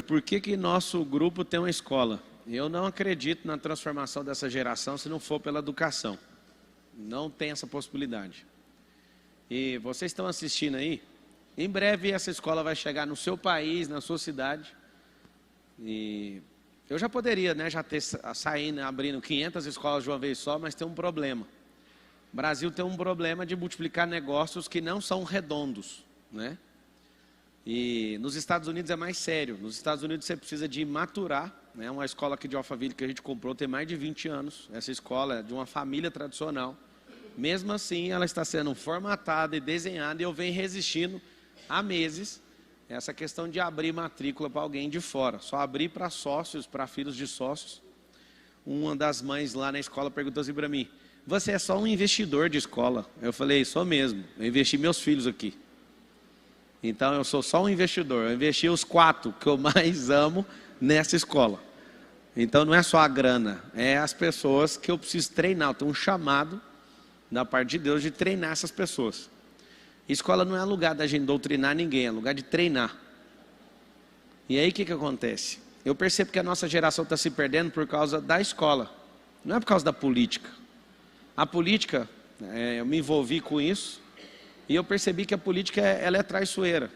por que nosso grupo tem uma escola? Eu não acredito na transformação dessa geração se não for pela educação. Não tem essa possibilidade. E vocês estão assistindo aí, em breve essa escola vai chegar no seu país, na sua cidade. E eu já poderia, né, já ter saindo, abrindo 500 escolas de uma vez só, mas tem um problema. O Brasil tem um problema de multiplicar negócios que não são redondos, né? E nos Estados Unidos é mais sério. Nos Estados Unidos você precisa de maturar, né? Uma escola aqui de Alphaville que a gente comprou tem mais de 20 anos. Essa escola é de uma família tradicional. Mesmo assim, ela está sendo formatada e desenhada, e eu venho resistindo há meses essa questão de abrir matrícula para alguém de fora. Só abrir para sócios, para filhos de sócios. Uma das mães lá na escola perguntou assim para mim: você é só um investidor de escola? Eu falei: sou mesmo, eu investi meus filhos aqui. Então eu sou só um investidor, eu investi os 4 que eu mais amo nessa escola. Então não é só a grana, é as pessoas que eu preciso treinar. Eu tenho um chamado da parte de Deus de treinar essas pessoas. Escola não é lugar da gente doutrinar ninguém, é lugar de treinar. E aí o que acontece? Eu percebo que a nossa geração está se perdendo por causa da escola, não é por causa da política. A política, eu me envolvi com isso, e eu percebi que a política ela é traiçoeira.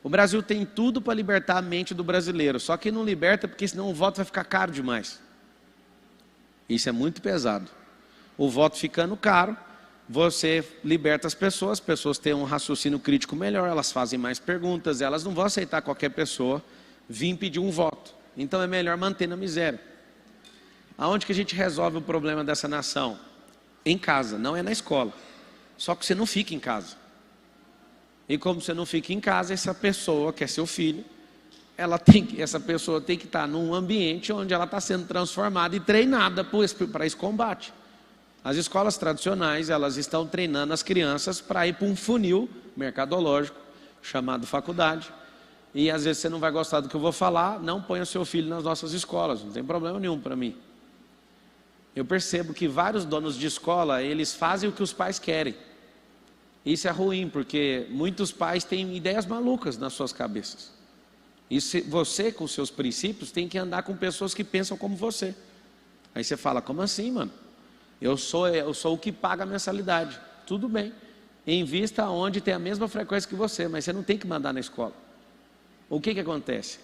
O Brasil tem tudo para libertar a mente do brasileiro, só que não liberta porque senão o voto vai ficar caro demais. Isso é muito pesado. O voto ficando caro, você liberta as pessoas têm um raciocínio crítico melhor, elas fazem mais perguntas, elas não vão aceitar qualquer pessoa vir pedir um voto. Então é melhor manter na miséria. Aonde que a gente resolve o problema dessa nação? Em casa, não é na escola. Só que você não fica em casa. E como você não fica em casa, essa pessoa, que é seu filho, essa pessoa tem que estar num ambiente onde ela está sendo transformada e treinada para esse combate. As escolas tradicionais, elas estão treinando as crianças para ir para um funil mercadológico, chamado faculdade. E às vezes você não vai gostar do que eu vou falar, não ponha seu filho nas nossas escolas, não tem problema nenhum para mim. Eu percebo que vários donos de escola, eles fazem o que os pais querem. Isso é ruim, porque muitos pais têm ideias malucas nas suas cabeças. E você, com seus princípios, tem que andar com pessoas que pensam como você. Aí você fala: como assim, mano? Eu sou o que paga a mensalidade. Tudo bem. Invista onde tem a mesma frequência que você, mas você não tem que mandar na escola. O que acontece?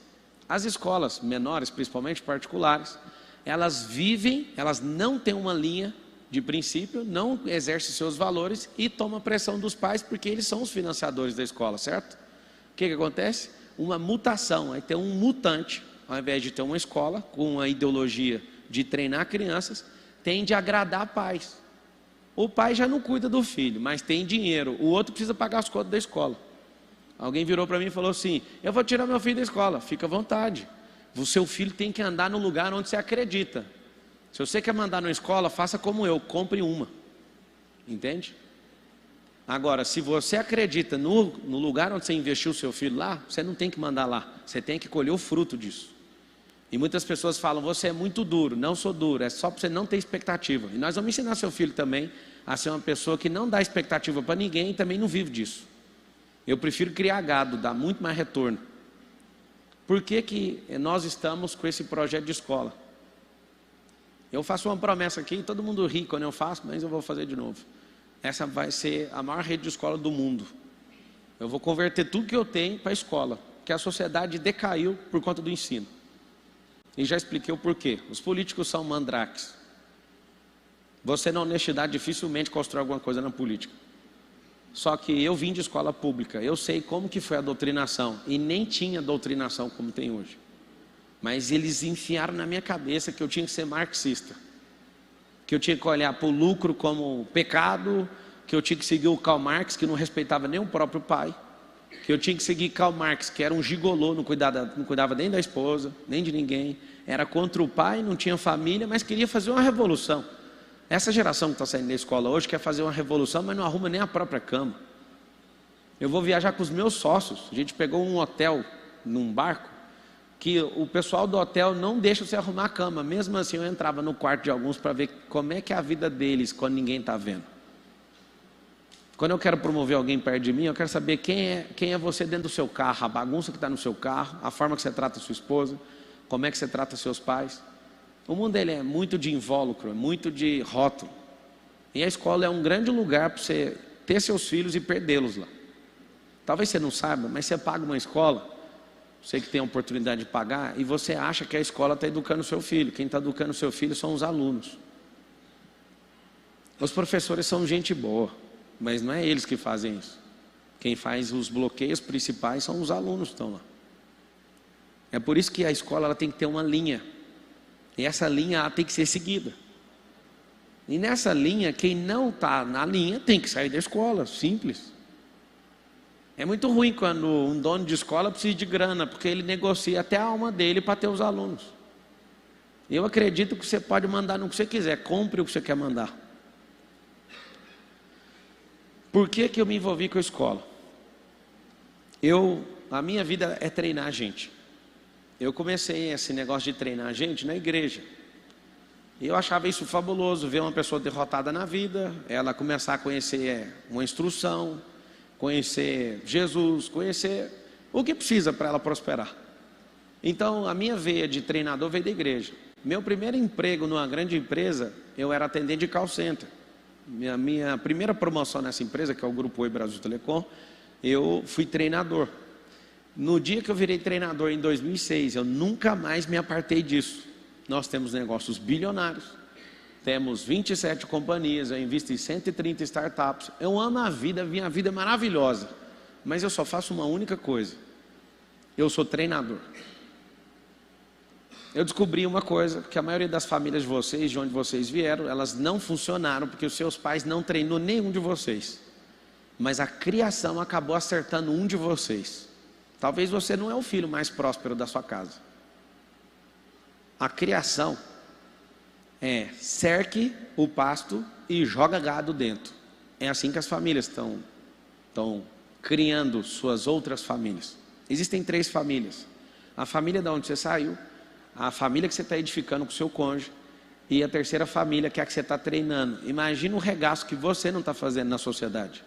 As escolas menores, principalmente particulares, elas não têm uma linha de princípio, não exercem seus valores e tomam pressão dos pais porque eles são os financiadores da escola, certo? O que acontece? Uma mutação, aí tem um mutante, ao invés de ter uma escola com a ideologia de treinar crianças, tende a agradar pais. O pai já não cuida do filho, mas tem dinheiro, o outro precisa pagar as contas da escola. Alguém virou para mim e falou assim: eu vou tirar meu filho da escola. Fica à vontade. O seu filho tem que andar no lugar onde você acredita. Se você quer mandar na escola, faça como eu, compre uma. Entende? Agora, se você acredita no lugar onde você investiu o seu filho lá, você não tem que mandar lá. Você tem que colher o fruto disso. E muitas pessoas falam: você é muito duro. Não sou duro, é só para você não ter expectativa. E nós vamos ensinar seu filho também a ser uma pessoa que não dá expectativa para ninguém e também não vive disso. Eu prefiro criar gado, dá muito mais retorno. Por que nós estamos com esse projeto de escola? Eu faço uma promessa aqui, todo mundo ri quando eu faço, mas eu vou fazer de novo. Essa vai ser a maior rede de escola do mundo. Eu vou converter tudo que eu tenho para a escola, porque a sociedade decaiu por conta do ensino. E já expliquei o porquê. Os políticos são mandrakes. Você, na honestidade, dificilmente constrói alguma coisa na política. Só que eu vim de escola pública, eu sei como que foi a doutrinação, e nem tinha doutrinação como tem hoje. Mas eles enfiaram na minha cabeça que eu tinha que ser marxista, que eu tinha que olhar para o lucro como pecado, que eu tinha que seguir o Karl Marx, que não respeitava nem o próprio pai, que eu tinha que seguir Karl Marx, que era um gigolô, não cuidava nem da esposa, nem de ninguém, era contra o pai, não tinha família, mas queria fazer uma revolução. Essa geração que está saindo da escola hoje quer fazer uma revolução, mas não arruma nem a própria cama. Eu vou viajar com os meus sócios. A gente pegou um hotel num barco, que o pessoal do hotel não deixa você arrumar a cama. Mesmo assim, eu entrava no quarto de alguns para ver como é que é a vida deles quando ninguém está vendo. Quando eu quero promover alguém perto de mim, eu quero saber quem é você dentro do seu carro, a bagunça que está no seu carro, a forma que você trata a sua esposa, como é que você trata seus pais. O mundo ele é muito de invólucro, é muito de rótulo. E a escola é um grande lugar para você ter seus filhos e perdê-los lá. Talvez você não saiba, mas você paga uma escola, você que tem a oportunidade de pagar, e você acha que a escola está educando o seu filho. Quem está educando o seu filho são os alunos. Os professores são gente boa, mas não é eles que fazem isso. Quem faz os bloqueios principais são os alunos que estão lá. É por isso que a escola ela tem que ter uma linha. E essa linha ela tem que ser seguida. E nessa linha, quem não está na linha tem que sair da escola, simples. É muito ruim quando um dono de escola precisa de grana, porque ele negocia até a alma dele para ter os alunos. Eu acredito que você pode mandar no que você quiser, compre o que você quer mandar. Por que eu me envolvi com a escola? A minha vida é treinar gente. Eu comecei esse negócio de treinar gente na igreja. E eu achava isso fabuloso, ver uma pessoa derrotada na vida, ela começar a conhecer uma instrução, conhecer Jesus, conhecer o que precisa para ela prosperar. Então a minha veia de treinador veio da igreja. Meu primeiro emprego numa grande empresa, eu era atendente de call center. Minha primeira promoção nessa empresa, que é o Grupo Oi Brasil Telecom, eu fui treinador. No dia que eu virei treinador em 2006, eu nunca mais me apartei disso. Nós temos negócios bilionários, temos 27 companhias, eu invisto em 130 startups. Eu amo a vida, minha vida é maravilhosa, mas eu só faço uma única coisa: eu sou treinador. Eu descobri uma coisa, que a maioria das famílias de vocês, de onde vocês vieram, elas não funcionaram porque os seus pais não treinou nenhum de vocês, mas a criação acabou acertando um de vocês. Talvez você não é o filho mais próspero da sua casa. A criação é cerque o pasto e joga gado dentro. É assim que as famílias estão criando suas outras famílias. Existem 3 famílias: a família de onde você saiu, a família que você está edificando com o seu cônjuge, e a terceira família, que é a que você está treinando. Imagina o regaço que você não está fazendo na sociedade.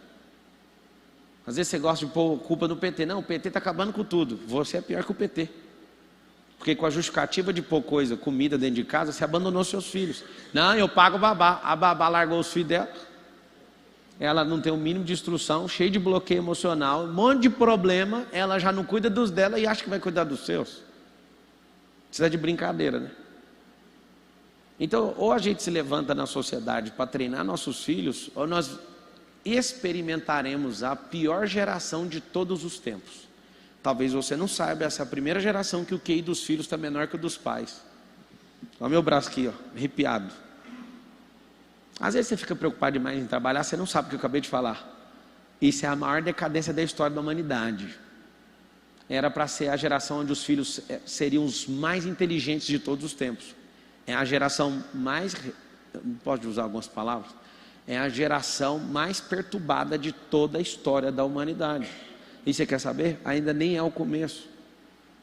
Às vezes você gosta de pôr culpa no PT. Não, o PT está acabando com tudo. Você é pior que o PT. Porque com a justificativa de pôr comida dentro de casa, você abandonou seus filhos. Não, eu pago babá. A babá largou os filhos dela. Ela não tem o mínimo de instrução, cheio de bloqueio emocional, um monte de problema. Ela já não cuida dos dela e acha que vai cuidar dos seus. Precisa de brincadeira, né? Então, ou a gente se levanta na sociedade para treinar nossos filhos, ou nós experimentaremos a pior geração de todos os tempos. Talvez você não saiba, essa é a primeira geração que o QI dos filhos está menor que o dos pais. Olha meu braço aqui, ó, arrepiado. Às vezes você fica preocupado demais em trabalhar, você não sabe o que eu acabei de falar. Isso é a maior decadência da história da humanidade. Era para ser a geração onde os filhos seriam os mais inteligentes de todos os tempos. É a geração mais, pode usar algumas palavras, é a geração mais perturbada de toda a história da humanidade. E você quer saber? Ainda nem é o começo.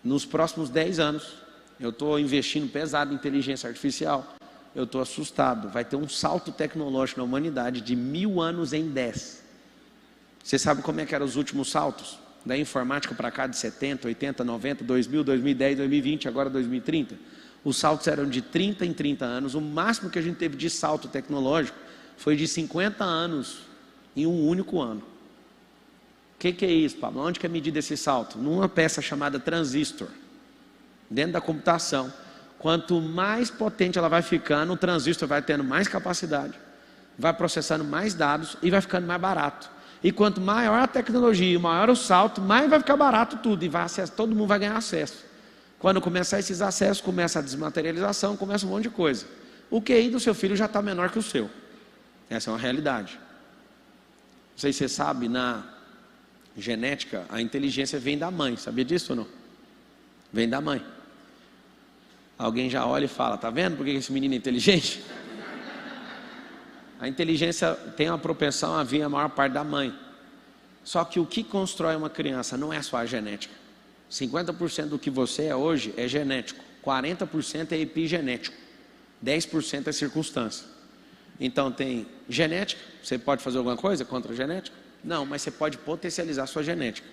Nos próximos 10 anos, eu estou investindo pesado em inteligência artificial. Eu estou assustado. Vai ter um salto tecnológico na humanidade de 1000 anos em 10. Você sabe como é que eram os últimos saltos? Da informática para cá, de 70, 80, 90, 2000, 2010, 2020, agora 2030. Os saltos eram de 30 em 30 anos. O máximo que a gente teve de salto tecnológico foi de 50 anos em um único ano. O que é isso, Pablo? Onde que é medida esse salto? Numa peça chamada transistor. Dentro da computação. Quanto mais potente ela vai ficando, o transistor vai tendo mais capacidade, vai processando mais dados e vai ficando mais barato. E quanto maior a tecnologia, maior o salto, mais vai ficar barato tudo e todo mundo vai ganhar acesso. Quando começar esses acessos, começa a desmaterialização, começa um monte de coisa. O QI do seu filho já está menor que o seu. Essa é uma realidade. Não sei se você sabe, na genética, a inteligência vem da mãe. Sabia disso ou não? Vem da mãe. Alguém já olha e fala: tá vendo por que esse menino é inteligente? A inteligência tem uma propensão a vir a maior parte da mãe. Só que o que constrói uma criança não é só a genética. 50% do que você é hoje é genético, 40% é epigenético, 10% é circunstância. Então tem genética, você pode fazer alguma coisa contra a genética? Não, mas você pode potencializar a sua genética.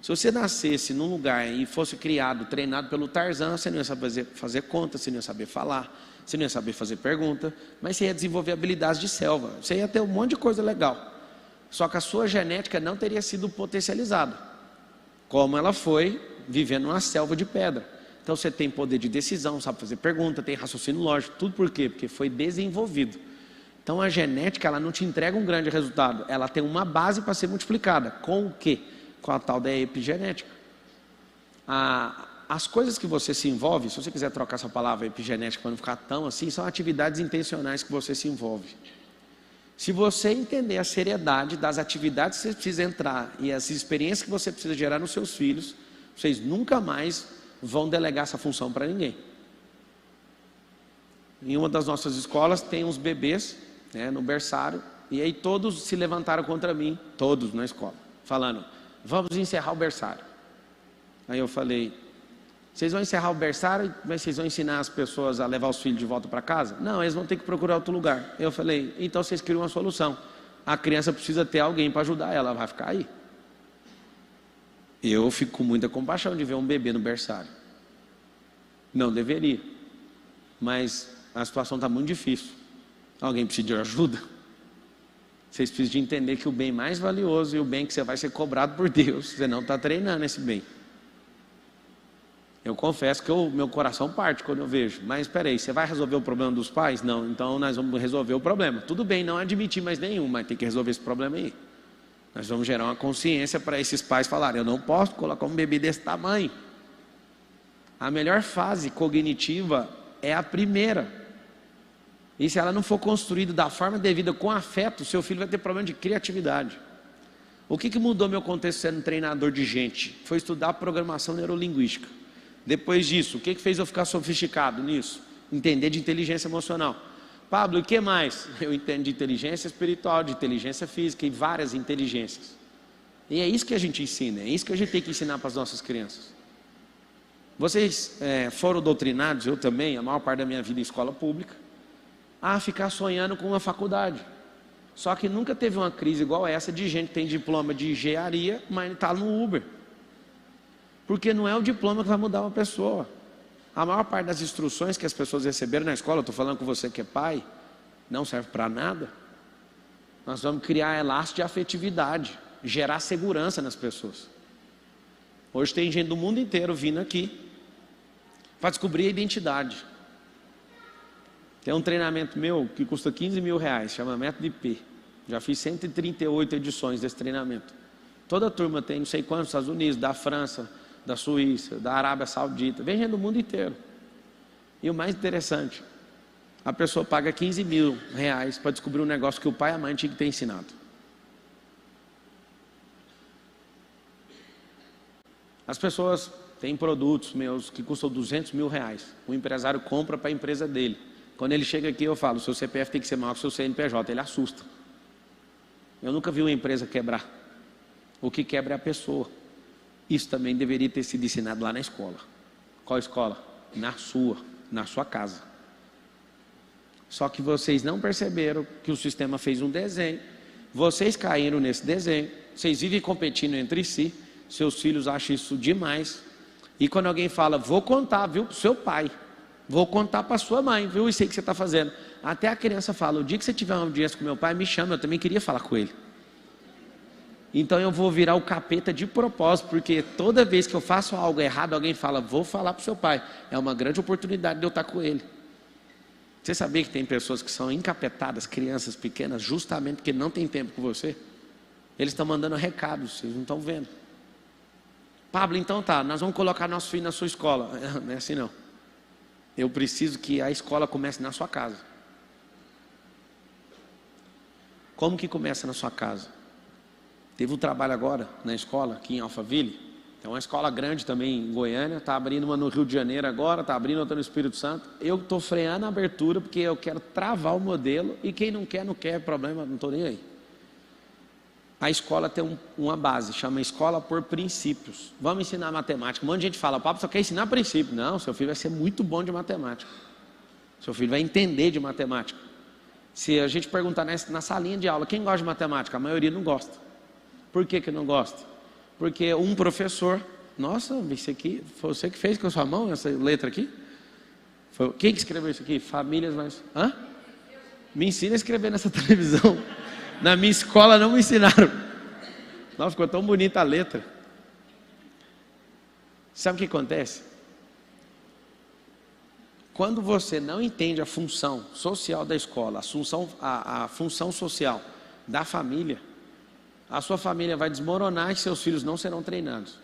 Se você nascesse num lugar e fosse criado, treinado pelo Tarzan, você não ia saber fazer conta, você não ia saber falar, você não ia saber fazer pergunta, mas você ia desenvolver habilidades de selva, você ia ter um monte de coisa legal. Só que a sua genética não teria sido potencializada, como ela foi vivendo numa selva de pedra. Então você tem poder de decisão, sabe fazer pergunta, tem raciocínio lógico, tudo por quê? Porque foi desenvolvido. Então a genética, ela não te entrega um grande resultado, ela tem uma base para ser multiplicada. Com o quê? Com a tal da epigenética. As coisas que você se envolve, se você quiser trocar essa palavra epigenética para não ficar tão assim, são atividades intencionais que você se envolve. Se você entender a seriedade das atividades que você precisa entrar e as experiências que você precisa gerar nos seus filhos, vocês nunca mais vão delegar essa função para ninguém. Em uma das nossas escolas tem uns bebês, né, no berçário, e aí todos se levantaram contra mim, todos na escola, falando, vamos encerrar o berçário. Aí eu falei, vocês vão encerrar o berçário, mas vocês vão ensinar as pessoas a levar os filhos de volta para casa? Não, eles vão ter que procurar outro lugar. Eu falei, então vocês criam uma solução. A criança precisa ter alguém para ajudar ela, vai ficar aí. Eu fico com muita compaixão de ver um bebê no berçário. Não deveria, mas a situação está muito difícil. Alguém precisa de ajuda? Vocês precisam de entender que o bem mais valioso e o bem que você vai ser cobrado por Deus, você não está treinando esse bem. Eu confesso que meu coração parte quando eu vejo, mas espera aí, você vai resolver o problema dos pais? Não, então nós vamos resolver o problema. Tudo bem, não admitir mais nenhum, mas tem que resolver esse problema aí. Nós vamos gerar uma consciência para esses pais falarem, eu não posso colocar um bebê desse tamanho. A melhor fase cognitiva é a primeira. E se ela não for construída da forma devida, com afeto, seu filho vai ter problema de criatividade. O que mudou meu contexto sendo treinador de gente? Foi estudar programação neurolinguística. Depois disso, o que fez eu ficar sofisticado nisso? Entender de inteligência emocional. Pablo, e o que mais? Eu entendo de inteligência espiritual, de inteligência física e várias inteligências. E é isso que a gente ensina, é isso que a gente tem que ensinar para as nossas crianças. Vocês foram doutrinados, eu também, a maior parte da minha vida em escola pública, a ficar sonhando com uma faculdade. Só que nunca teve uma crise igual essa de gente que tem diploma de engenharia, mas está no Uber. Porque não é o diploma que vai mudar uma pessoa. A maior parte das instruções que as pessoas receberam na escola, estou falando com você que é pai, não serve para nada. Nós vamos criar laço de afetividade, gerar segurança nas pessoas. Hoje tem gente do mundo inteiro vindo aqui para descobrir a identidade. Tem um treinamento meu que custa R$15 mil, chama Método IP. Já fiz 138 edições desse treinamento. Toda a turma tem não sei quantos, Estados Unidos, da França, da Suíça, da Arábia Saudita, vem gente do mundo inteiro. E o mais interessante, a pessoa paga R$15 mil para descobrir um negócio que o pai e a mãe tinham que ter ensinado. As pessoas têm produtos meus que custam R$200 mil. O empresário compra para a empresa dele. Quando ele chega aqui eu falo, o seu CPF tem que ser maior que o seu CNPJ, ele assusta. Eu nunca vi uma empresa quebrar. O que quebra é a pessoa. Isso também deveria ter sido ensinado lá na escola. Qual escola? Na sua casa. Só que vocês não perceberam que o sistema fez um desenho, vocês caíram nesse desenho, vocês vivem competindo entre si, seus filhos acham isso demais, e quando alguém fala, vou contar, viu, para o seu pai, vou contar para a sua mãe, viu, isso aí que você está fazendo, até a criança fala, o dia que você tiver uma audiência com meu pai, me chama, eu também queria falar com ele. Então eu vou virar o capeta de propósito, porque toda vez que eu faço algo errado, alguém fala, vou falar para o seu pai. É uma grande oportunidade de eu estar com ele. Você sabia que tem pessoas que são encapetadas, crianças pequenas, justamente porque não tem tempo com você? Eles estão mandando recados, vocês não estão vendo. Pablo, então tá, nós vamos colocar nosso filho na sua escola. Não é assim não. Eu preciso que a escola comece na sua casa. Como que começa na sua casa? Teve um trabalho agora na escola, aqui em Alphaville. Tem uma escola grande também em Goiânia. Está abrindo uma no Rio de Janeiro agora. Está abrindo outra no Espírito Santo. Eu estou freando a abertura porque eu quero travar o modelo. E quem não quer, problema, não estou nem aí. A escola tem uma base, chama Escola por Princípios. Vamos ensinar matemática. Um monte de gente fala, papo, só quer ensinar princípio. Não, seu filho vai ser muito bom de matemática. Seu filho vai entender de matemática. Se a gente perguntar na salinha de aula, quem gosta de matemática? A maioria não gosta. Por que não gosta? Porque um professor, nossa, isso aqui, foi você que fez com a sua mão essa letra aqui? Quem que escreveu isso aqui? Famílias mais... Hã? Me ensina a escrever nessa televisão. Na minha escola não me ensinaram. Nossa, ficou tão bonita a letra. Sabe o que acontece? Quando você não entende a função social da escola, a função social da família, a sua família vai desmoronar e seus filhos não serão treinados.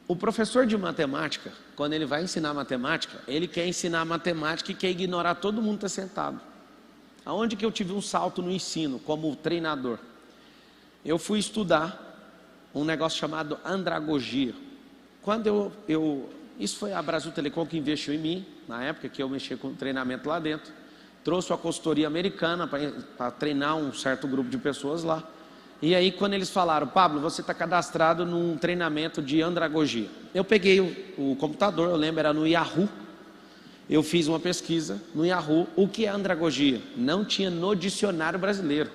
O professor de matemática, quando ele vai ensinar matemática, ele quer ensinar matemática e quer ignorar todo mundo que está sentado. Aonde que eu tive um salto no ensino como treinador? Eu fui estudar um negócio chamado andragogia. Quando isso foi a Brasil Telecom que investiu em mim, na época que eu mexia com treinamento lá dentro, trouxe a consultoria americana para treinar um certo grupo de pessoas lá. E aí quando eles falaram, Pablo, você está cadastrado num treinamento de andragogia. Eu peguei o computador, eu lembro, era no Yahoo. Eu fiz uma pesquisa no Yahoo, o que é andragogia? Não tinha no dicionário brasileiro.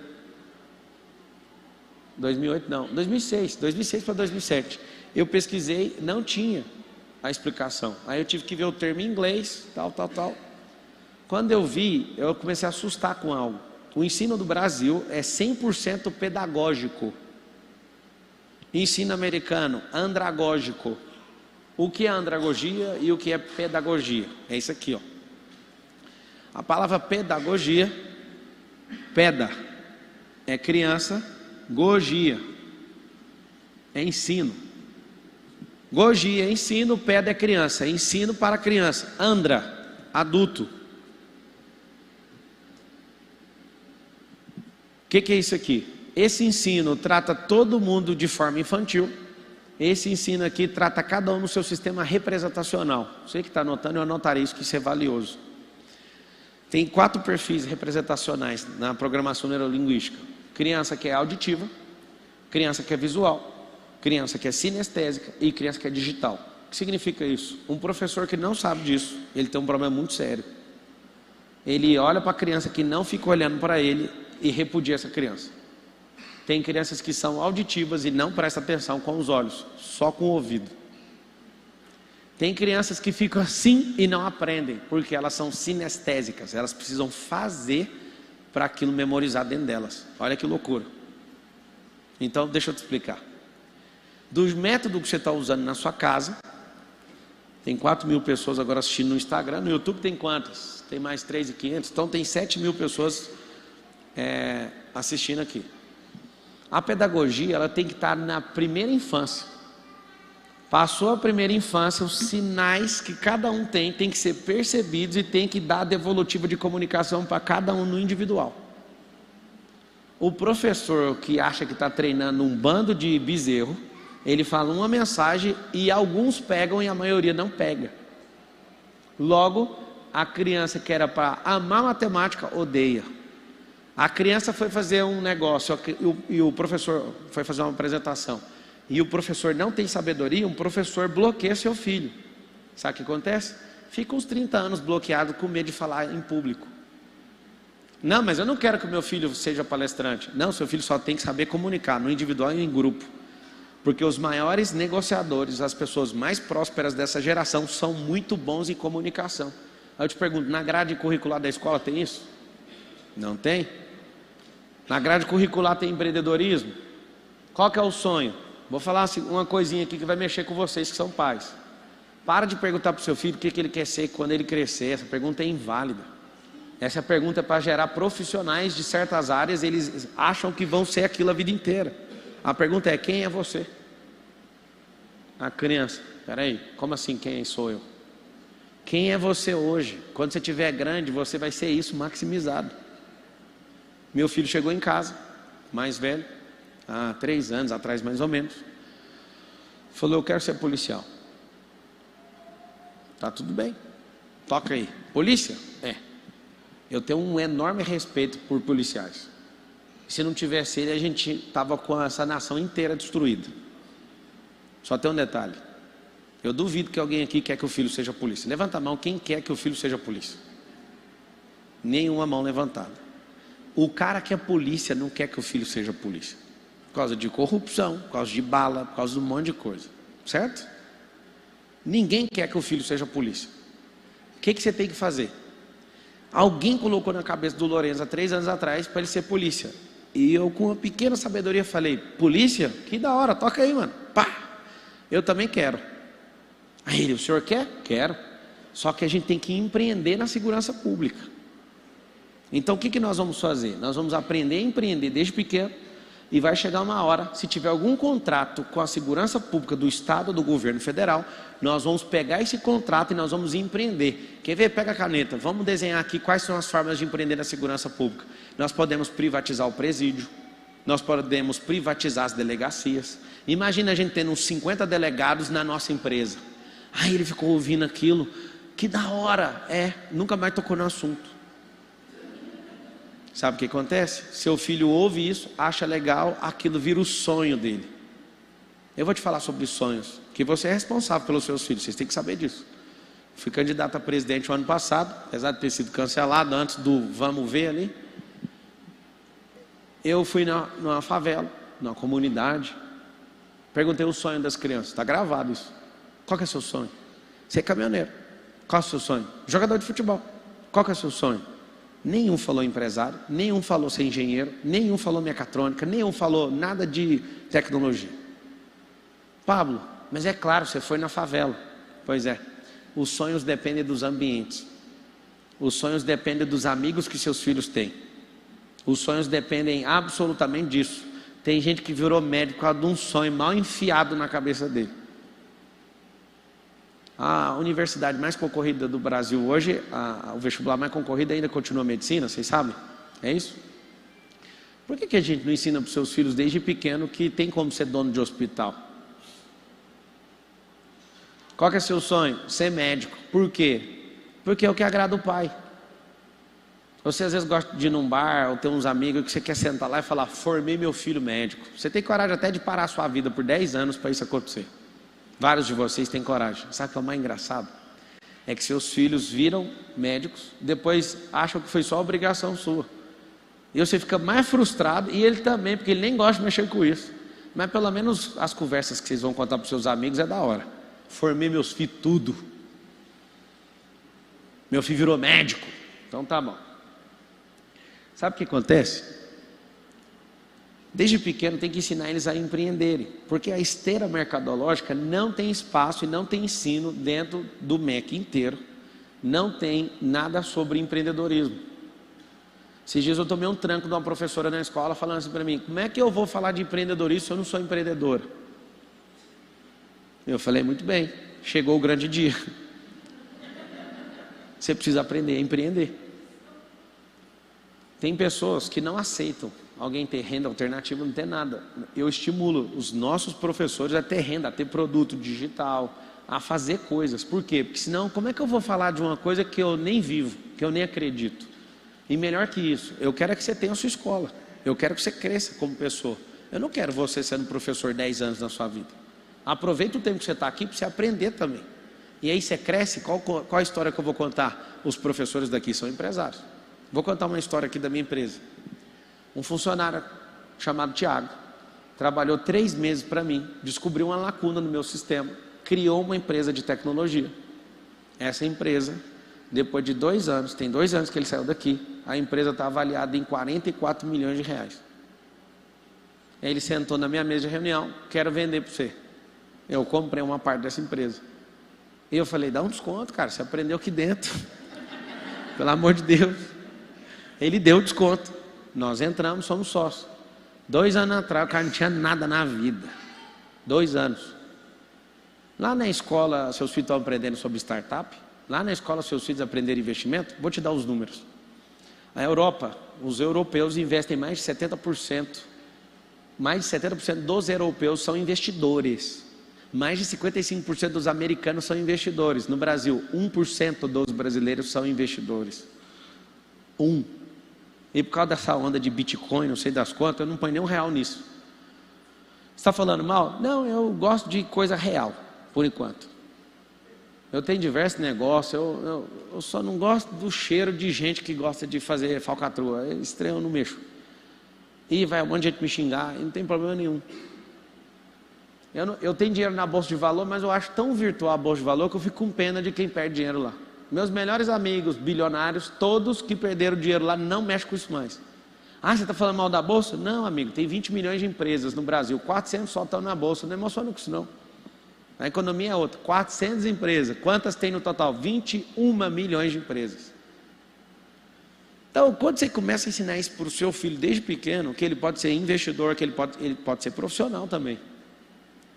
2008 não, 2006 para 2007. Eu pesquisei, não tinha a explicação. Aí eu tive que ver o termo em inglês, tal. Quando eu vi, eu comecei a assustar com algo. O ensino do Brasil é 100% pedagógico. Ensino americano, andragógico. O que é andragogia e o que é pedagogia? É isso aqui, ó. A palavra pedagogia, peda, é criança, gogia, é ensino. Gogia é ensino, peda é criança, ensino para criança. Andra, adulto. O que é isso aqui? Esse ensino trata todo mundo de forma infantil. Esse ensino aqui trata cada um no seu sistema representacional. Você que está anotando, eu anotarei isso, que isso é valioso. Tem 4 perfis representacionais na programação neurolinguística. Criança que é auditiva, criança que é visual, criança que é sinestésica e criança que é digital. O que significa isso? Um professor que não sabe disso, ele tem um problema muito sério. Ele olha para a criança que não fica olhando para ele e repudia essa criança. Tem crianças que são auditivas e não prestam atenção com os olhos, só com o ouvido. Tem crianças que ficam assim e não aprendem, porque elas são sinestésicas, elas precisam fazer para aquilo memorizar dentro delas. Olha que loucura. Então, deixa eu te explicar. Do método que você está usando na sua casa, tem 4.000 pessoas agora assistindo no Instagram, no YouTube tem quantas? Tem mais 3.500, então tem 7.000 pessoas assistindo aqui. A pedagogia, ela tem que estar na primeira infância. Passou a primeira infância, os sinais que cada um tem que ser percebidos e tem que dar devolutiva de comunicação para cada um no individual. O professor que acha que está treinando um bando de bezerro, ele fala uma mensagem e alguns pegam e a maioria não pega. Logo, a criança que era para amar matemática, odeia. A criança foi fazer um negócio e o professor foi fazer uma apresentação e o professor não tem sabedoria, um professor bloqueia seu filho. Sabe o que acontece? Fica uns 30 anos bloqueado com medo de falar em público. Não, mas eu não quero que o meu filho seja palestrante. Não, seu filho só tem que saber comunicar, no individual e em grupo. Porque os maiores negociadores, as pessoas mais prósperas dessa geração são muito bons em comunicação. Aí eu te pergunto, na grade curricular da escola tem isso? Não tem? Na grade curricular tem empreendedorismo? Qual que é o sonho? Vou falar assim, uma coisinha aqui que vai mexer com vocês que são pais. Para de perguntar para o seu filho o que ele quer ser quando ele crescer. Essa pergunta é inválida. Essa pergunta é para gerar profissionais de certas áreas. Eles acham que vão ser aquilo a vida inteira. A pergunta é, quem é você? A criança, peraí, como assim quem sou eu? Quem é você hoje? Quando você estiver grande, você vai ser isso maximizado. Meu filho chegou em casa, mais velho, há 3 anos atrás mais ou menos. Falou, eu quero ser policial. Tá tudo bem, toca aí. Polícia? É. Eu tenho um enorme respeito por policiais. Se não tivesse ele, a gente estava com essa nação inteira destruída. Só tem um detalhe. Eu duvido que alguém aqui quer que o filho seja polícia. Levanta a mão quem quer que o filho seja polícia. Nenhuma mão levantada. O cara que é polícia não quer que o filho seja polícia. Por causa de corrupção, por causa de bala, por causa de um monte de coisa. Certo? Ninguém quer que o filho seja polícia. O que você tem que fazer? Alguém colocou na cabeça do Lourenço há 3 anos atrás para ele ser polícia. E eu, com uma pequena sabedoria, falei: polícia? Que da hora, toca aí, mano. Pá! Eu também quero. Aí ele: o senhor quer? Quero. Só que a gente tem que empreender na segurança pública. Então o que nós vamos fazer? Nós vamos aprender a empreender desde pequeno. E vai chegar uma hora, se tiver algum contrato com a segurança pública do Estado ou do governo federal, nós vamos pegar esse contrato e nós vamos empreender. Quer ver? Pega a caneta, vamos desenhar aqui quais são as formas de empreender na segurança pública. Nós podemos privatizar o presídio, nós podemos privatizar as delegacias. Imagina a gente tendo uns 50 delegados na nossa empresa. Aí ele ficou ouvindo aquilo, que da hora, nunca mais tocou no assunto. Sabe o que acontece? Seu filho ouve isso, acha legal, aquilo vira o sonho dele. Eu vou te falar sobre sonhos, que você é responsável pelos seus filhos, vocês têm que saber disso. Fui candidato a presidente o ano passado, apesar de ter sido cancelado antes do vamos ver ali. Eu fui numa favela, numa comunidade, perguntei o sonho das crianças, está gravado isso. Qual que é o seu sonho? Ser caminhoneiro. Qual é o seu sonho? Jogador de futebol. Qual que é o seu sonho? Nenhum falou empresário, nenhum falou ser engenheiro, nenhum falou mecatrônica, nenhum falou nada de tecnologia. Pablo, mas é claro, você foi na favela. Pois é, os sonhos dependem dos ambientes. Os sonhos dependem dos amigos que seus filhos têm. Os sonhos dependem absolutamente disso. Tem gente que virou médico por causa de um sonho mal enfiado na cabeça dele. A universidade mais concorrida do Brasil hoje, o vestibular mais concorrido ainda continua a medicina, vocês sabem? É isso? Por que a gente não ensina para os seus filhos desde pequeno que tem como ser dono de hospital? Qual que é seu sonho? Ser médico. Por quê? Porque é o que agrada o pai. Você às vezes gosta de ir num bar ou ter uns amigos que você quer sentar lá e falar: formei meu filho médico. Você tem coragem até de parar a sua vida por 10 anos para isso acontecer. Vários de vocês têm coragem. Sabe o que é o mais engraçado? É que seus filhos viram médicos, depois acham que foi só obrigação sua. E você fica mais frustrado, e ele também, porque ele nem gosta de mexer com isso. Mas pelo menos as conversas que vocês vão contar para os seus amigos é da hora. Formei meus filhos tudo. Meu filho virou médico. Então tá bom. Sabe o que acontece? Desde pequeno tem que ensinar eles a empreenderem, porque a esteira mercadológica não tem espaço e não tem ensino dentro do MEC inteiro. Não tem nada sobre empreendedorismo. Esses dias eu tomei um tranco de uma professora na escola falando assim para mim: como é que eu vou falar de empreendedorismo se eu não sou empreendedora? Eu falei: muito bem, chegou o grande dia. Você precisa aprender a empreender. Tem pessoas que não aceitam alguém ter renda alternativa, não ter nada. Eu estimulo os nossos professores a ter renda, a ter produto digital, a fazer coisas. Por quê? Porque senão, como é que eu vou falar de uma coisa que eu nem vivo, que eu nem acredito? E melhor que isso, eu quero que você tenha a sua escola. Eu quero que você cresça como pessoa. Eu não quero você sendo professor 10 anos na sua vida. Aproveita o tempo que você está aqui para você aprender também. E aí você cresce. Qual a história que eu vou contar? Os professores daqui são empresários. Vou contar uma história aqui da minha empresa. Um funcionário chamado Tiago trabalhou 3 meses para mim, descobriu uma lacuna no meu sistema, criou uma empresa de tecnologia. Essa empresa, depois de 2 anos, tem 2 anos que ele saiu daqui, a empresa está avaliada em 44 milhões de reais. Aí ele sentou na minha mesa de reunião: quero vender para você. Eu comprei uma parte dessa empresa. E eu falei: dá um desconto, cara, você aprendeu aqui dentro. Pelo amor de Deus. Ele deu o desconto. Nós entramos, somos sócios. 2 anos atrás, o cara não tinha nada na vida. 2 anos. Lá na escola, seus filhos estão aprendendo sobre startup. Lá na escola, seus filhos aprenderam investimento. Vou te dar os números. A Europa, os europeus investem mais de 70%. Mais de 70% dos europeus são investidores. Mais de 55% dos americanos são investidores. No Brasil, 1% dos brasileiros são investidores. 1%. E por causa dessa onda de Bitcoin, não sei das quantas, eu não ponho nem R$1 nisso. Você está falando mal? Não, eu gosto de coisa real, por enquanto. Eu tenho diversos negócios, eu só não gosto do cheiro de gente que gosta de fazer falcatrua. É estranho, eu não mexo. E vai um monte de gente me xingar, e não tem problema nenhum. Eu tenho dinheiro na bolsa de valor, mas eu acho tão virtual a bolsa de valor que eu fico com pena de quem perde dinheiro lá. Meus melhores amigos, bilionários, todos que perderam dinheiro lá, não mexem com isso mais. Ah, você está falando mal da bolsa? Não, amigo, tem 20 milhões de empresas no Brasil, 400 só estão na bolsa, não emociona com isso não. A economia é outra, 400 empresas, quantas tem no total? 21 milhões de empresas. Então, quando você começa a ensinar isso para o seu filho desde pequeno, que ele pode ser investidor, que ele pode ser profissional também.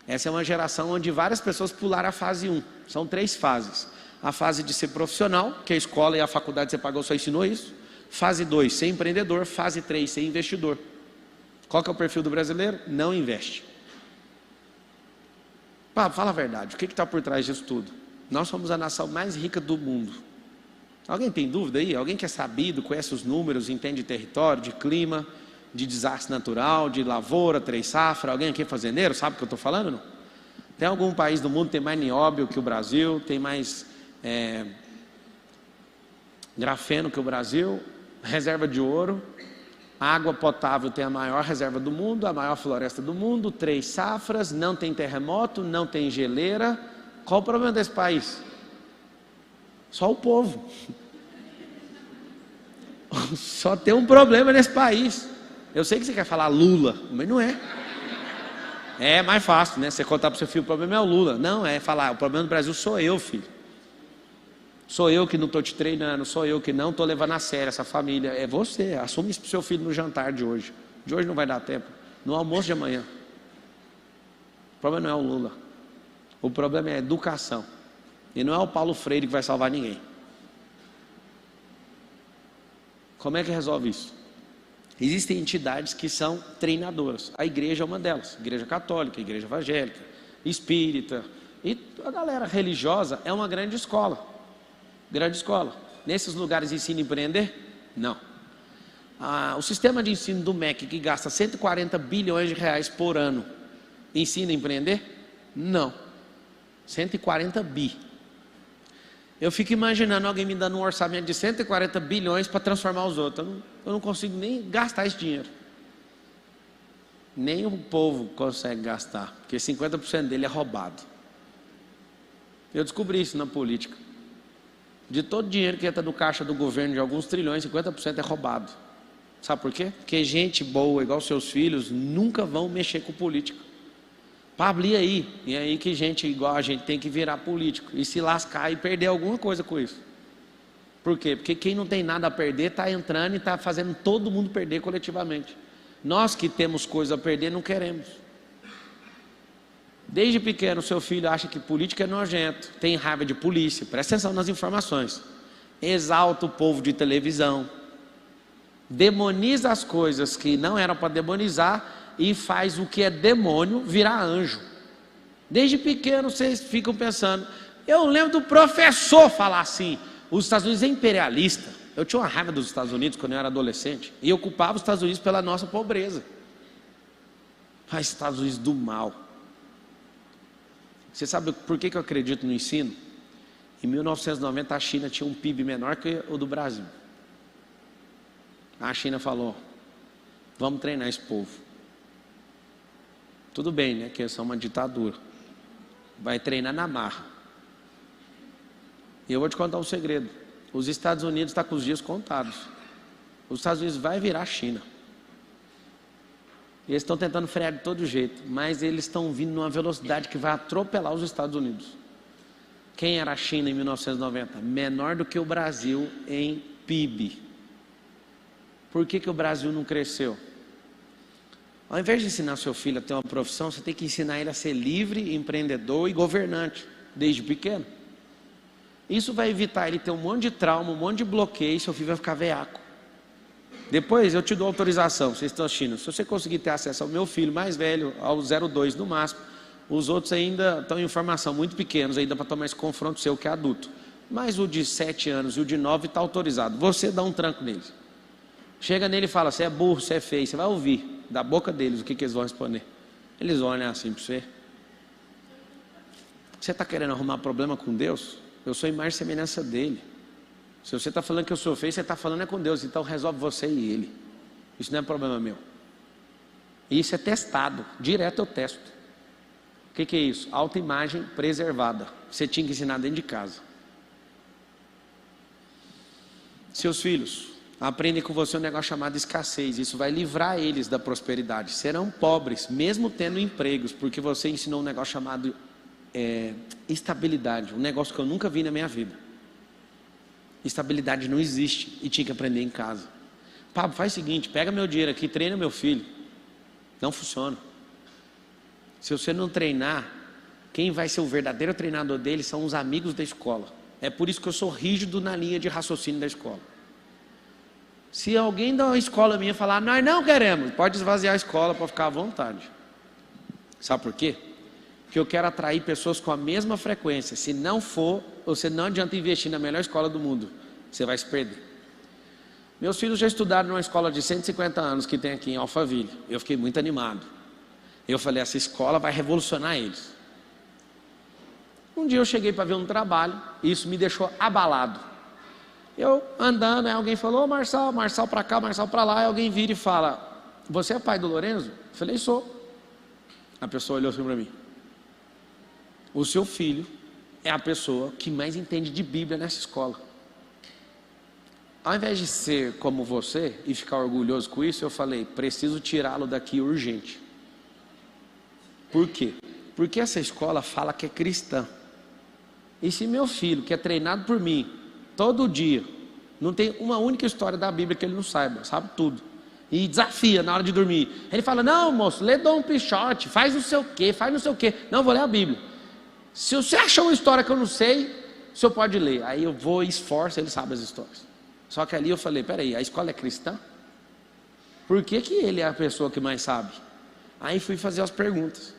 Essa é uma geração onde várias pessoas pularam a fase 1, são 3 fases. A fase de ser profissional, que a escola e a faculdade que você pagou só ensinou isso. Fase 2, ser empreendedor. Fase 3, ser investidor. Qual que é o perfil do brasileiro? Não investe. Fala a verdade, o que está por trás disso tudo? Nós somos a nação mais rica do mundo. Alguém tem dúvida aí? Alguém que é sabido, conhece os números, entende de território, de clima, de desastre natural, de lavoura, 3 safras? Alguém aqui é fazendeiro, sabe o que eu estou falando? Não? Tem algum país do mundo que tem mais nióbio que o Brasil, tem mais grafeno que o Brasil, reserva de ouro, água potável tem a maior reserva do mundo, a maior floresta do mundo, 3 safras, não tem terremoto, não tem geleira. Qual o problema desse país? Só o povo. Só tem um problema nesse país. Eu sei que você quer falar Lula, mas não é. É mais fácil, né? Você contar para o seu filho, o problema é o Lula. Não, é falar, o problema do Brasil sou eu, filho. Sou eu que não estou te treinando, sou eu que não estou levando a sério essa família. É você, assume isso para o seu filho no jantar de hoje. De hoje não vai dar tempo, no almoço de amanhã. O problema não é o Lula. O problema é a educação. E não é o Paulo Freire que vai salvar ninguém. Como é que resolve isso? Existem entidades que são treinadoras. A igreja é uma delas. Igreja católica, igreja evangélica, espírita. E a galera religiosa é uma grande escola. Grande escola. Nesses lugares ensina a empreender? Não. O sistema de ensino do MEC, que gasta 140 bilhões de reais por ano, ensina a empreender? Não. 140 bi. Eu fico imaginando alguém me dando um orçamento de 140 bilhões para transformar os outros. Eu não consigo nem gastar esse dinheiro. Nem o povo consegue gastar, porque 50% dele é roubado. Eu descobri isso na política. De todo dinheiro que entra no caixa do governo de alguns trilhões, 50% é roubado. Sabe por quê? Porque gente boa, igual seus filhos, nunca vão mexer com política. Pablo, e aí? E aí que gente igual a gente tem que virar político e se lascar e perder alguma coisa com isso. Por quê? Porque quem não tem nada a perder está entrando e está fazendo todo mundo perder coletivamente. Nós que temos coisa a perder não queremos. Desde pequeno seu filho acha que política é nojento, tem raiva de polícia, presta atenção nas informações, exalta o povo de televisão, demoniza as coisas que não eram para demonizar e faz o que é demônio virar anjo. Desde pequeno vocês ficam pensando, eu lembro do professor falar assim, os Estados Unidos é imperialista. Eu tinha uma raiva dos Estados Unidos quando eu era adolescente e eu culpava os Estados Unidos pela nossa pobreza. Mas Estados Unidos do mal. Você sabe por que eu acredito no ensino? Em 1990 a China tinha um PIB menor que o do Brasil. A China falou, vamos treinar esse povo. Tudo bem, né? Que eles são uma ditadura. Vai treinar na marra. E eu vou te contar um segredo. Os Estados Unidos estão com os dias contados. Os Estados Unidos vai virar a China. E eles estão tentando frear de todo jeito, mas eles estão vindo numa velocidade que vai atropelar os Estados Unidos. Quem era a China em 1990? Menor do que o Brasil em PIB. Por que o Brasil não cresceu? Ao invés de ensinar seu filho a ter uma profissão, você tem que ensinar ele a ser livre, empreendedor e governante, desde pequeno. Isso vai evitar ele ter um monte de trauma, um monte de bloqueio, e seu filho vai ficar veaco. Depois eu te dou autorização, vocês estão assistindo, se você conseguir ter acesso ao meu filho mais velho, ao 02 no máximo, os outros ainda estão em formação, muito pequenos, ainda para tomar esse confronto seu que é adulto. Mas o de 7 anos e o de 9 está autorizado, você dá um tranco neles. Chega nele e fala, você é burro, você é feio, você vai ouvir da boca deles o que eles vão responder. Eles vão olhar assim para você. Você está querendo arrumar problema com Deus? Eu sou imagem e semelhança dele. Se você está falando que eu sou feio, você está falando é com Deus. Então resolve você e ele. Isso não é problema meu. Isso é testado. Direto eu testo. O que é isso? Autoimagem preservada. Você tinha que ensinar dentro de casa. Seus filhos aprendem com você um negócio chamado escassez. Isso vai livrar eles da prosperidade. Serão pobres, mesmo tendo empregos, porque você ensinou um negócio chamado estabilidade. Um negócio que eu nunca vi na minha vida. Estabilidade não existe e tinha que aprender em casa. Pablo, faz o seguinte, pega meu dinheiro aqui, treina meu filho. Não funciona. Se você não treinar, quem vai ser o verdadeiro treinador dele são os amigos da escola. É por isso que eu sou rígido na linha de raciocínio da escola. Se alguém da escola minha falar, nós não queremos, pode esvaziar a escola para ficar à vontade. Sabe por quê? Porque eu quero atrair pessoas com a mesma frequência. Se não for, você não adianta investir na melhor escola do mundo. Você vai se perder. Meus filhos já estudaram numa escola de 150 anos que tem aqui em Alphaville. Eu fiquei muito animado. Eu falei, essa escola vai revolucionar eles. Um dia eu cheguei para ver um trabalho, e isso me deixou abalado. Eu andando, aí alguém falou, Marçal para cá, Marçal para lá, e alguém vira e fala, você é pai do Lorenzo? Eu falei, sou. A pessoa olhou assim para mim. O seu filho é a pessoa que mais entende de Bíblia nessa escola. Ao invés de ser como você e ficar orgulhoso com isso, eu falei, preciso tirá-lo daqui urgente. Por quê? Porque essa escola fala que é cristã. E se meu filho, que é treinado por mim, todo dia, não tem uma única história da Bíblia que ele não saiba, sabe tudo. E desafia na hora de dormir. Ele fala, não moço, lê Dom Quixote, faz não sei o quê, faz não sei o quê. Não, vou ler a Bíblia. Se você achar uma história que eu não sei, o senhor pode ler. Aí eu vou e esforço, ele sabe as histórias. Só que ali eu falei, peraí, a escola é cristã? Por que ele é a pessoa que mais sabe? Aí fui fazer as perguntas.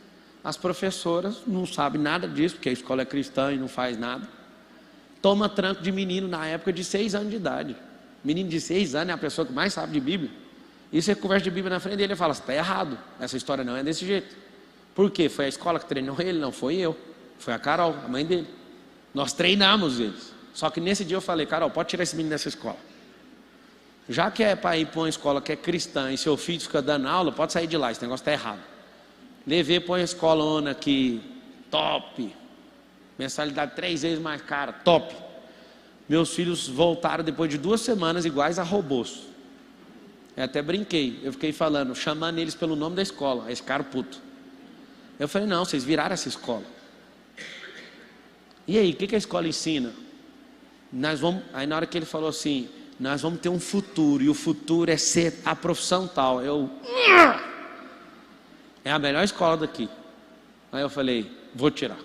As professoras não sabem nada disso, porque a escola é cristã e não faz nada. Toma tranco de menino na época de 6 anos de idade. Menino de 6 anos é a pessoa que mais sabe de Bíblia. E você conversa de Bíblia na frente dele e fala, está errado, essa história não é desse jeito. Por quê? Foi a escola que treinou ele, não foi eu. Foi a Carol, a mãe dele. Nós treinamos eles. Só que nesse dia eu falei, Carol, pode tirar esse menino dessa escola. Já que é para ir para uma escola que é cristã e seu filho fica dando aula, pode sair de lá, esse negócio está errado. Levei para uma escolona que top, mensalidade 3 vezes mais cara, top. Meus filhos voltaram depois de 2 semanas iguais a robôs. Eu até brinquei, eu fiquei falando, chamando eles pelo nome da escola, esse cara puto. Eu falei, não, vocês viraram essa escola. E aí, o que a escola ensina? Aí na hora que ele falou assim, nós vamos ter um futuro, e o futuro é ser a profissão tal. É a melhor escola daqui. Aí eu falei, vou tirar.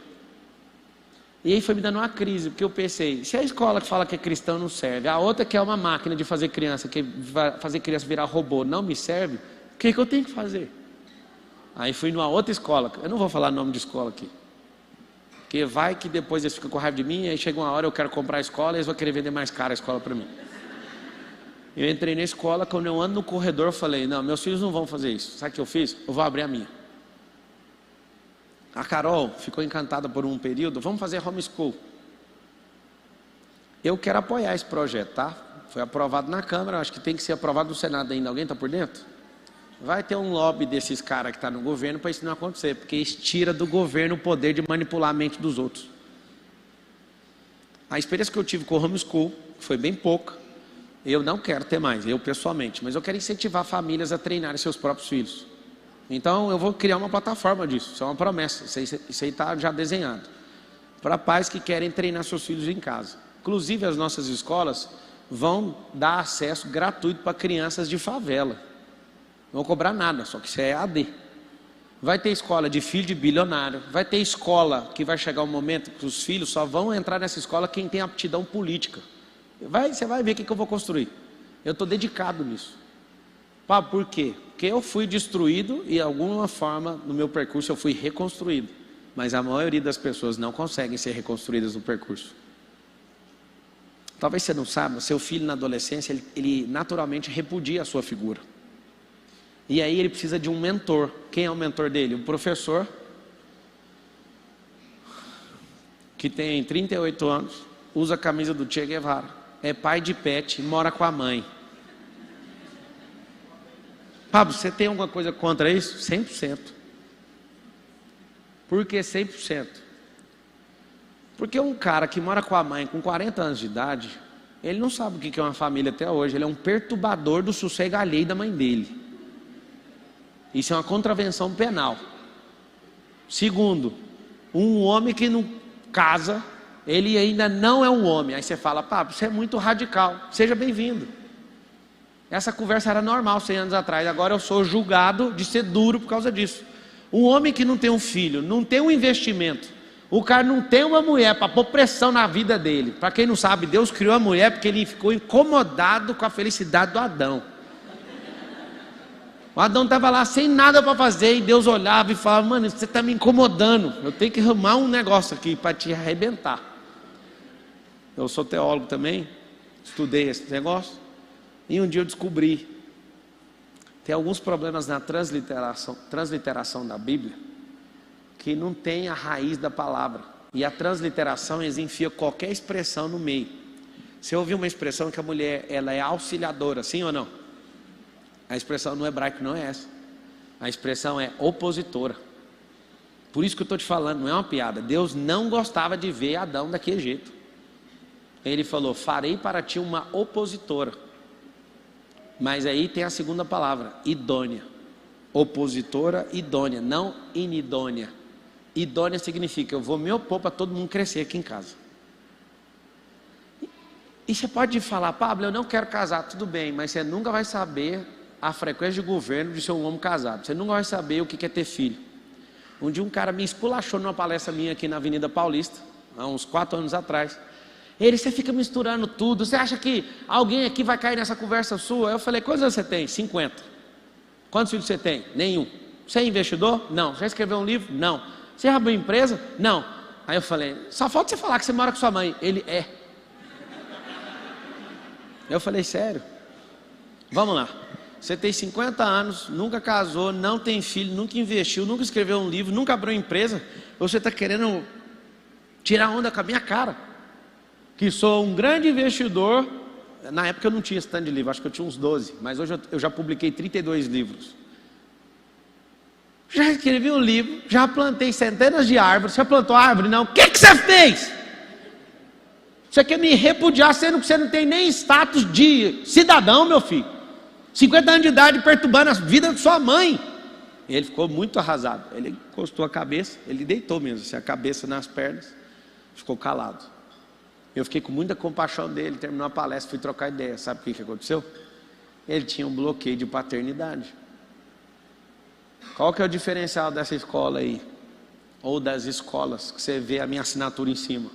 E aí foi me dando uma crise, porque eu pensei, se a escola que fala que é cristão não serve, a outra que é uma máquina de fazer criança, que vai fazer criança virar robô, não me serve, o que eu tenho que fazer? Aí fui numa outra escola, eu não vou falar nome de escola aqui, porque vai que depois eles ficam com raiva de mim, aí chega uma hora eu quero comprar a escola e eles vão querer vender mais caro a escola para mim. Eu entrei na escola, quando eu ando no corredor eu falei, não, meus filhos não vão fazer isso. Sabe o que eu fiz? Eu vou abrir a minha. A Carol ficou encantada por um período, vamos fazer homeschool. Eu quero apoiar esse projeto, tá? Foi aprovado na Câmara, acho que tem que ser aprovado no Senado ainda. Alguém está por dentro? Vai ter um lobby desses caras que estão no governo para isso não acontecer, porque isso tira do governo o poder de manipular a mente dos outros. A experiência que eu tive com o homeschool foi bem pouca. Eu não quero ter mais, eu pessoalmente, mas eu quero incentivar famílias a treinarem seus próprios filhos. Então eu vou criar uma plataforma disso, isso é uma promessa, isso aí está já desenhado. Para pais que querem treinar seus filhos em casa. Inclusive as nossas escolas vão dar acesso gratuito para crianças de favela. Não vão cobrar nada, só que isso é EAD. Vai ter escola de filho de bilionário, vai ter escola que vai chegar um momento que os filhos só vão entrar nessa escola quem tem aptidão política. Você vai ver o que eu vou construir. Eu estou dedicado nisso. Por quê? Porque eu fui destruído e de alguma forma no meu percurso eu fui reconstruído. Mas a maioria das pessoas não conseguem ser reconstruídas no percurso. Talvez você não saiba, seu filho na adolescência, ele naturalmente repudia a sua figura. E aí ele precisa de um mentor. Quem é o mentor dele? Um professor que tem 38 anos, usa a camisa do Che Guevara, é pai de pet e mora com a mãe. Pablo, você tem alguma coisa contra isso? 100%. Por que 100%? Porque um cara que mora com a mãe com 40 anos de idade, ele não sabe o que é uma família até hoje. Ele é um perturbador do sossego alheio da mãe dele. Isso é uma contravenção penal. Segundo, um homem que não casa, ele ainda não é um homem. Aí você fala, Pablo, você é muito radical. Seja bem-vindo. Essa conversa era normal 100 anos atrás. Agora eu sou julgado de ser duro por causa disso. Um homem que não tem um filho, não tem um investimento, o cara não tem uma mulher para pôr pressão na vida dele. Para quem não sabe, Deus criou a mulher porque ele ficou incomodado com a felicidade do Adão. O Adão estava lá sem nada para fazer e Deus olhava e falava, mano, você está me incomodando, eu tenho que arrumar um negócio aqui para te arrebentar. Eu sou teólogo também, estudei esse negócio e um dia eu descobri, tem alguns problemas na transliteração da Bíblia que não tem a raiz da palavra, e a transliteração eles enfiam qualquer expressão no meio. Você ouviu uma expressão que a mulher ela é auxiliadora, sim ou não? A expressão no hebraico não é essa. A expressão é opositora. Por isso que eu estou te falando, não é uma piada. Deus não gostava de ver Adão daquele jeito. Ele falou, farei para ti uma opositora. Mas aí tem a segunda palavra, idônea. Opositora, idônea, não inidônea. Idônea significa, eu vou me opor para todo mundo crescer aqui em casa. E você pode falar, Pablo, eu não quero casar, tudo bem, mas você nunca vai saber a frequência de governo de ser um homem casado. Você nunca vai saber o que é ter filho. Um dia um cara me esculachou numa palestra minha aqui na Avenida Paulista, há uns 4 anos atrás. Você fica misturando tudo, você acha que alguém aqui vai cair nessa conversa sua? Eu falei, quantos anos você tem? 50. Quantos filhos você tem? Nenhum. Você é investidor? Não. Já escreveu um livro? Não. Você abriu uma empresa? Não. Aí eu falei, só falta você falar que você mora com sua mãe. Ele é. Eu falei, sério? Vamos lá. Você tem 50 anos, nunca casou, não tem filho, nunca investiu, nunca escreveu um livro, nunca abriu uma empresa. Você está querendo tirar onda com a minha cara? Que sou um grande investidor. Na época eu não tinha esse tanto de livro, acho que eu tinha uns 12. Mas hoje eu já publiquei 32 livros. Já escrevi um livro, já plantei centenas de árvores. Você plantou árvore? Não. O que você fez? Você quer me repudiar sendo que você não tem nem status de cidadão, meu filho? 50 anos de idade perturbando a vida de sua mãe. Ele ficou muito arrasado. Ele encostou a cabeça, ele deitou mesmo, assim, a cabeça nas pernas, ficou calado. Eu fiquei com muita compaixão dele, terminou a palestra, fui trocar ideia. Sabe o que aconteceu? Ele tinha um bloqueio de paternidade. Qual que é o diferencial dessa escola aí? Ou das escolas, que você vê a minha assinatura em cima?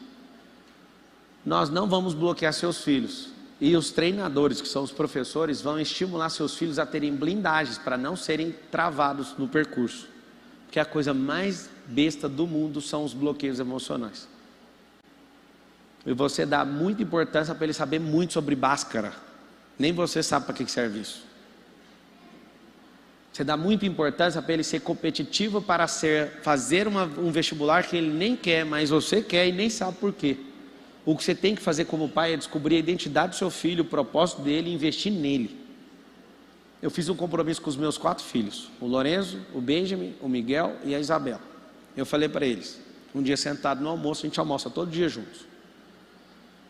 Nós não vamos bloquear seus filhos. E os treinadores, que são os professores, vão estimular seus filhos a terem blindagens, para não serem travados no percurso. Porque a coisa mais besta do mundo são os bloqueios emocionais. E você dá muita importância para ele saber muito sobre Bhaskara. Nem você sabe para que serve isso. Você dá muita importância para ele ser competitivo para fazer um vestibular que ele nem quer, mas você quer e nem sabe por quê. O que você tem que fazer como pai é descobrir a identidade do seu filho, o propósito dele e investir nele. Eu fiz um compromisso com os meus 4 filhos, o Lorenzo, o Benjamin, o Miguel e a Isabela. Eu falei para eles, um dia sentado no almoço, a gente almoça todo dia juntos.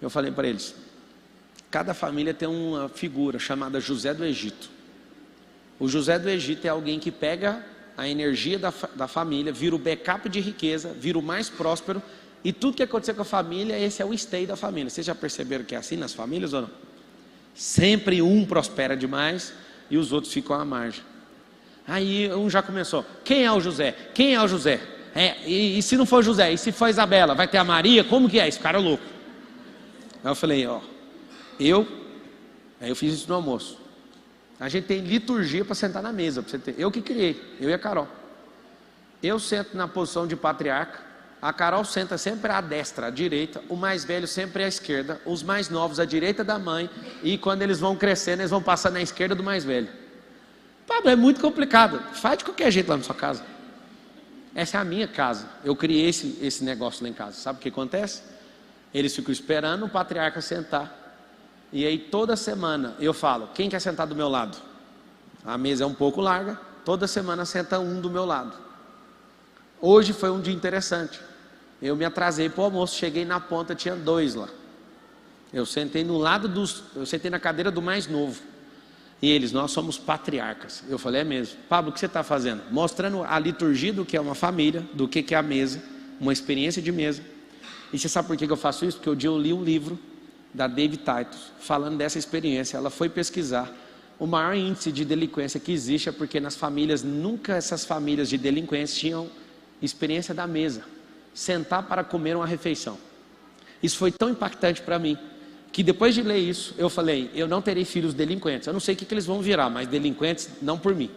Eu falei para eles, cada família tem uma figura chamada José do Egito. O José do Egito é alguém que pega a energia da família, vira o backup de riqueza, vira o mais próspero, e tudo que acontecer com a família, esse é o stay da família. Vocês já perceberam que é assim nas famílias ou não? Sempre um prospera demais e os outros ficam à margem. Aí um já começou, quem é o José? Quem é o José? E se não for José? E se for Isabela? Vai ter a Maria? Como que é? Esse cara é louco. Aí eu falei, aí eu fiz isso no almoço. A gente tem liturgia para sentar na mesa, para você ter. Eu que criei, eu e a Carol. Eu sento na posição de patriarca, a Carol senta sempre à destra, à direita, o mais velho sempre à esquerda, os mais novos à direita da mãe, e quando eles vão crescendo, eles vão passar na esquerda do mais velho. Pablo, é muito complicado, faz de qualquer jeito lá na sua casa. Essa é a minha casa, eu criei esse negócio lá em casa. Sabe o que acontece? Eles ficam esperando o patriarca sentar. E aí toda semana eu falo, quem quer sentar do meu lado? A mesa é um pouco larga, toda semana senta um do meu lado. Hoje foi um dia interessante. Eu me atrasei para o almoço, cheguei na ponta, tinha 2 lá. Eu sentei na cadeira do mais novo. E eles, nós somos patriarcas. Eu falei, é mesmo. Pablo, o que você está fazendo? Mostrando a liturgia do que é uma família, do que é a mesa, uma experiência de mesa. E você sabe por que eu faço isso? Porque um dia eu li um livro da David Titus, falando dessa experiência. Ela foi pesquisar. O maior índice de delinquência que existe é porque nas famílias, nunca essas famílias de delinquentes tinham experiência da mesa. Sentar para comer uma refeição. Isso foi tão impactante para mim, que depois de ler isso, eu falei, eu não terei filhos delinquentes. Eu não sei o que eles vão virar, mas delinquentes não por mim.